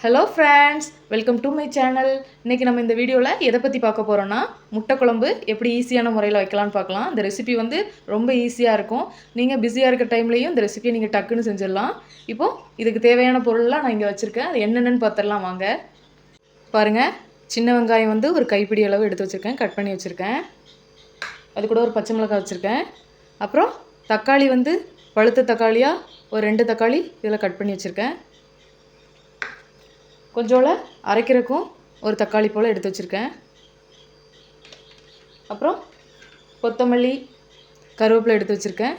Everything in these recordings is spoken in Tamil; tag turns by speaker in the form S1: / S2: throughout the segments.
S1: Hello friends, welcome to my channel. இன்றைக்கி நம்ம இந்த வீடியோவில் எதை பற்றி பார்க்க போகிறோன்னா, முட்டை குழம்பு எப்படி ஈஸியான முறையில் வைக்கலான்னு பார்க்கலாம். இந்த ரெசிபி வந்து ரொம்ப ஈஸியாக இருக்கும். நீங்கள் பிஸியாக இருக்க டைம்லேயும் இந்த ரெசிபியை நீங்கள் டக்குன்னு செஞ்சிடலாம். இப்போது இதுக்கு தேவையான பொருள்லாம் நான் இங்கே வச்சுருக்கேன். அது என்னென்னு பார்த்துடலாம் வாங்க. பாருங்கள், சின்ன வெங்காயம் வந்து ஒரு கைப்பிடி அளவு எடுத்து வச்சுருக்கேன், கட் பண்ணி வச்சுருக்கேன். அது கூட ஒரு பச்சை மிளகாய் வச்சுருக்கேன். அப்புறம் தக்காளி வந்து பழுத்த தக்காளியாக ஒரு 2 தக்காளி இதில் கட் பண்ணி வச்சுருக்கேன். கொஞ்சோல அரைக்கிறக்கும் ஒரு தக்காளி போல் எடுத்து வச்சுருக்கேன். அப்புறம் கொத்தமல்லி, கருவேப்பிலை எடுத்து வச்சுருக்கேன்.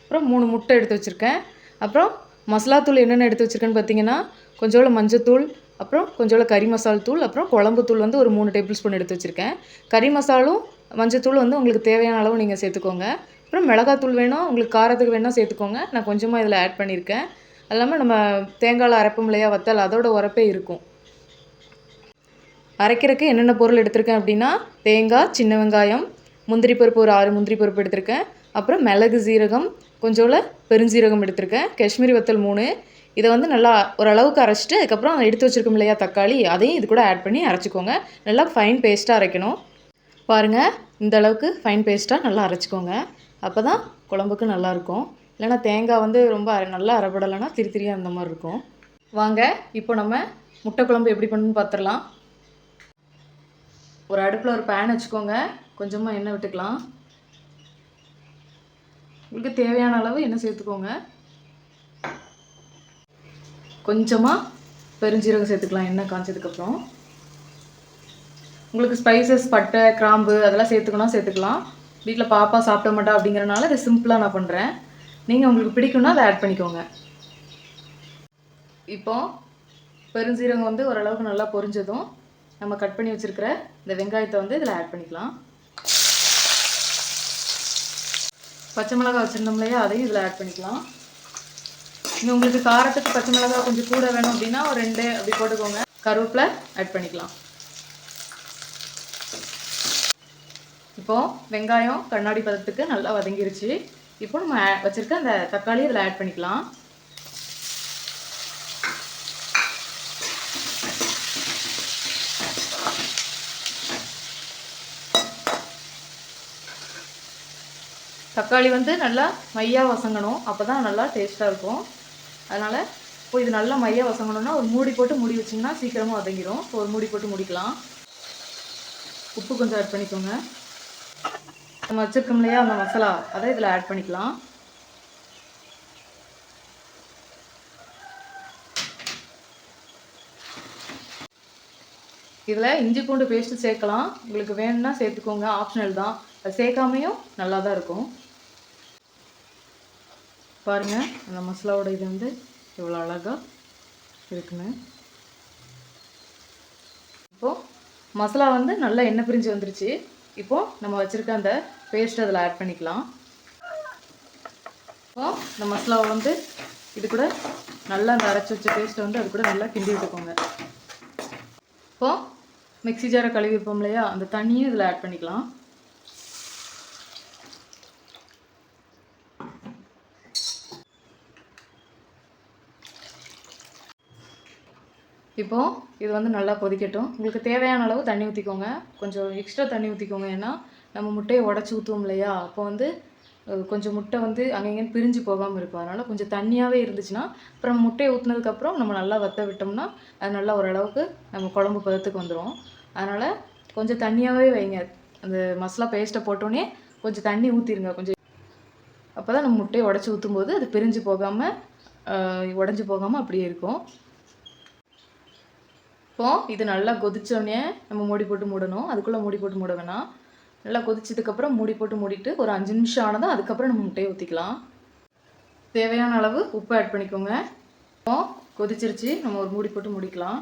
S1: அப்புறம் 3 முட்டை எடுத்து வச்சுருக்கேன். அப்புறம் மசாலாத்தூள் என்னென்ன எடுத்து வச்சுருக்கேன்னு பார்த்தீங்கன்னா, கொஞ்சோல மஞ்சத்தூள், அப்புறம் கொஞ்சோல கறி மசால் தூள், அப்புறம் குழம்புத்தூள் வந்து ஒரு 3 டேபிள் ஸ்பூன் எடுத்து வச்சுருக்கேன். கறி மசாலும் மஞ்சத்தூள் வந்து உங்களுக்கு தேவையான அளவு நீங்கள் சேர்த்துக்கோங்க. அப்புறம் மிளகாத்தூள் வேணும், உங்களுக்கு காரத்துக்கு வேணால் சேர்த்துக்கோங்க. நான் கொஞ்சமாக இதில் ஆட் பண்ணியிருக்கேன். அது இல்லாமல் நம்ம தேங்காயில் அரைப்போம் இல்லையா வத்தல், அதோட உரப்பே இருக்கும். அரைக்கிறதுக்கு என்னென்ன பொருள் எடுத்திருக்கேன் அப்படின்னா, தேங்காய், சின்ன வெங்காயம், முந்திரி பருப்பு ஒரு 6 முந்திரி பருப்பு எடுத்திருக்கேன். அப்புறம் மிளகு சீரகம், கொஞ்சோல பெருஞ்சீரகம் எடுத்திருக்கேன். காஷ்மீரி வத்தல் 3. இதை வந்து நல்லா ஓரளவுக்கு அரைச்சிட்டு அதுக்கப்புறம் எடுத்து வச்சுருக்கோம் இல்லையா தக்காளி, அதையும் இது கூட ஆட் பண்ணி அரைச்சிக்கோங்க. நல்லா ஃபைன் பேஸ்ட்டாக அரைக்கணும். பாருங்கள், இந்த அளவுக்கு ஃபைன் பேஸ்ட்டாக நல்லா அரைச்சிக்கோங்க. அப்போ தான் குழம்புக்கு நல்லாயிருக்கும். இல்லைனா தேங்காய் வந்து ரொம்ப நல்லா அரைப்படலைன்னா திரியாக அந்த மாதிரி இருக்கும். வாங்க, இப்போ நம்ம முட்டை குழம்பு எப்படி பண்ணணும்னு பார்த்துடலாம். ஒரு அடுப்பில் ஒரு பேன் வச்சுக்கோங்க. கொஞ்சமாக எண்ணெய் விட்டுக்கலாம். உங்களுக்கு தேவையான அளவு எண்ணெய் சேர்த்துக்கோங்க. கொஞ்சமாக பெருஞ்சீரகம் சேர்த்துக்கலாம் எண்ணெய் காய்ச்சதுக்கப்புறம். உங்களுக்கு ஸ்பைசஸ், பட்டை, கிராம்பு அதெல்லாம் சேர்த்துக்கலாம். வீட்டில் பாப்பா சாப்பிட மாட்டா அப்படிங்கிறனால இதை சிம்பிளாக நான் பண்ணுறேன். நீங்கள் உங்களுக்கு பிடிக்கும்னா அதை ஆட் பண்ணிக்கோங்க. இப்போது பெருஞ்சீரகம் வந்து ஓரளவுக்கு நல்லா பொரிஞ்சதும் நம்ம கட் பண்ணி வச்சுருக்கிற இந்த வெங்காயத்தை வந்து இதில் ஆட் பண்ணிக்கலாம். பச்சை மிளகாய் வச்சுருந்தோம் இல்லையா, அதையும் இதில் ஆட் பண்ணிக்கலாம். இன்னும் உங்களுக்கு காரத்துக்கு பச்சை மிளகாய் கொஞ்சம் கூட வேணும் அப்படின்னா ஒரு 2 அப்படி போட்டுக்கோங்க. கருவேப்பிலை ஆட் பண்ணிக்கலாம். இப்போது வெங்காயம் கண்ணாடி பதத்துக்கு நல்லா வதங்கிருச்சு. இப்போ நம்ம வச்சுருக்க அந்த தக்காளி இதில் ஆட் பண்ணிக்கலாம். தக்காளி வந்து நல்லா மையாக வசங்கணும், அப்போ தான் நல்லா டேஸ்ட்டாக இருக்கும். அதனால் இப்போ இது நல்லா மையாக வசங்கணும்னா ஒரு மூடி போட்டு மூடி வச்சிங்கன்னா சீக்கிரமாக வதங்கிடும். ஒரு மூடி போட்டு முடிக்கலாம். உப்பு கொஞ்சம் ஆட் பண்ணிக்கோங்க. நம்ம வச்சுருக்கோம் இல்லையா அந்த மசாலா, அதை இதில் ஆட் பண்ணிக்கலாம். இதில் இஞ்சி பூண்டு பேஸ்ட்டு சேர்க்கலாம். உங்களுக்கு வேணும்னா சேர்த்துக்கோங்க, ஆப்ஷனல் தான். அது சேர்க்காமையும் நல்லா தான் இருக்கும். பாருங்கள், அந்த மசாலாவோட இது வந்து எவ்வளோ அழகாக இருக்குன்னு. இப்போது மசாலா வந்து நல்லா எண்ணெய் பிரிஞ்சு வந்துருச்சு. இப்போது நம்ம வச்சுருக்க அந்த பேஸ்ட் அதில் ஆட் பண்ணிக்கலாம். இப்போது இந்த மசாலாவை வந்து இது கூட நல்லா அந்த அரைச்சி வச்ச பேஸ்ட்டை வந்து அது கூட நல்லா கிண்டி விட்டுக்கோங்க. இப்போது மிக்ஸி ஜாரை கழுவி வைப்போம் இல்லையா, அந்த தண்ணியும் இதில் ஆட் பண்ணிக்கலாம். இப்போது இது வந்து நல்லா கொதிக்கட்டும். உங்களுக்கு தேவையான அளவு தண்ணி ஊற்றிக்கோங்க. கொஞ்சம் எக்ஸ்ட்ரா தண்ணி ஊற்றிக்கோங்க. ஏன்னா நம்ம முட்டையை உடச்சி ஊற்றுவோம் இல்லையா, அப்போ வந்து கொஞ்சம் முட்டை வந்து அங்கங்கேன்னு பிரிஞ்சு போகாமல் இருக்கும். அதனால் கொஞ்சம் தண்ணியாகவே இருந்துச்சுன்னா அப்புறம் முட்டையை ஊற்றினதுக்கப்புறம் நம்ம நல்லா வற்ற விட்டோம்னா அது நல்லா ஓரளவுக்கு நம்ம குழம்பு பதத்துக்கு வந்துடும். அதனால் கொஞ்சம் தண்ணியாகவே வைங்க. அந்த மசாலா பேஸ்ட்டை போட்டோன்னே கொஞ்சம் தண்ணி ஊற்றிடுங்க. கொஞ்சம் அப்போ தான் நம்ம முட்டையை உடச்சி ஊற்றும்போது அது பிரிஞ்சு போகாமல் உடஞ்சி போகாமல் அப்படியே இருக்கும். இப்போது இது நல்லா கொதித்தோடனே நம்ம மூடி போட்டு மூடணும். அதுக்குள்ளே மூடி போட்டு மூட வேணாம். நல்லா கொதிச்சதுக்கப்புறம் மூடி போட்டு மூடிட்டு ஒரு 5 நிமிஷம் ஆனதும் அதுக்கப்புறம் நம்ம முட்டையை ஊற்றிக்கலாம். தேவையான அளவு உப்பு ஆட் பண்ணிக்கோங்க. இப்போது கொதிச்சிருச்சு, நம்ம ஒரு மூடி போட்டு மூடிக்கலாம்.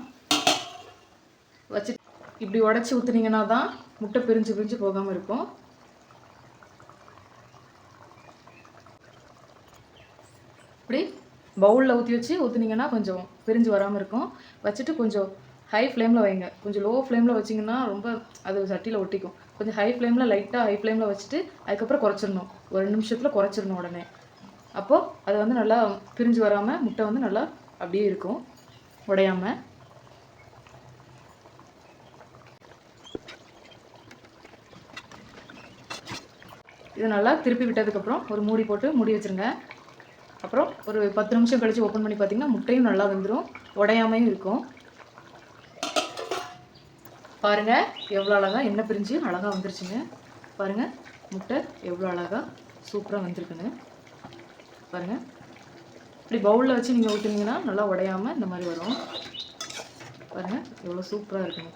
S1: வச்சு இப்படி உடச்சி ஊற்றுனீங்கன்னா தான் முட்டை பிரிஞ்சு போகாமல் இருக்கும். இப்படி பவுலில் ஊற்றி வச்சு ஊற்றுனீங்கன்னா கொஞ்சம் பிரிஞ்சு வராமல் இருக்கும். வச்சுட்டு கொஞ்சம் ஹை ஃப்ளேமில் வைங்க. கொஞ்சம் லோ ஃப்ளேமில் வச்சிங்கன்னா ரொம்ப அது சட்டியில் ஒட்டிக்கும். கொஞ்சம் ஹை ஃப்ளேமில் லைட்டாக ஹை ஃப்ளேமில் வச்சுட்டு அதுக்கப்புறம் குறைச்சிடணும். ஒரு 2 நிமிஷத்தில் குறைச்சிடணும் உடனே. அப்போது அது வந்து நல்லா பிரிஞ்சு வராமல் முட்டை வந்து நல்லா அப்படியே இருக்கும் உடையாமல். இது நல்லா திருப்பி விட்டதுக்கப்புறம் ஒரு மூடி போட்டு மூடி வச்சுருங்க. அப்புறம் ஒரு 10 நிமிஷம் கழித்து ஓப்பன் பண்ணி பார்த்திங்கன்னா முட்டையும் நல்லா வெந்துடும், உடையாமையும் இருக்கும். பாருங்கள் எவ்வளோ அழகாக எண்ணெய் பிரிஞ்சு அழகாக வந்துருச்சுங்க. பாருங்கள் முட்டை எவ்வளோ அழகாக சூப்பராக வந்திருக்குன்னு பாருங்கள். இப்படி பவுலில் வச்சு நீங்கள் ஊற்றுனீங்கன்னா நல்லா உடையாமல் இந்த மாதிரி வரும். பாருங்கள் எவ்வளோ சூப்பராக இருக்குங்க.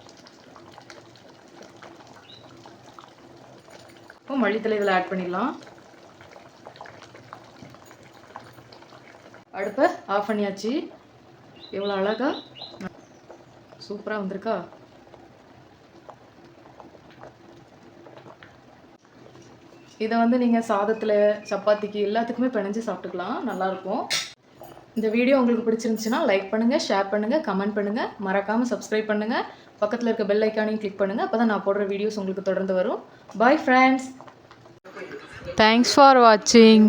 S1: இப்போ மல்லித்தலை இதில் ஆட் பண்ணிடலாம். அடுப்பை ஆஃப் பண்ணியாச்சு. எவ்வளோ அழகாக சூப்பராக வந்திருக்கா. இதை வந்து நீங்கள் சாதத்தில் சப்பாத்திக்கு எல்லாத்துக்குமே பிணைஞ்சு சாப்பிட்டுக்கலாம், நல்லாயிருக்கும். இந்த வீடியோ உங்களுக்கு பிடிச்சிருந்துச்சுன்னா லைக் பண்ணுங்கள், ஷேர் பண்ணுங்கள், கமெண்ட் பண்ணுங்கள், மறக்காமல் சப்ஸ்கிரைப் பண்ணுங்கள். பக்கத்தில் இருக்க பெல் ஐக்கானையும் கிளிக் பண்ணுங்கள். அப்போ தான் நான் போடுற வீடியோஸ் உங்களுக்கு தொடர்ந்து வரும். Bye friends. தேங்க்ஸ் ஃபார் வாட்சிங்.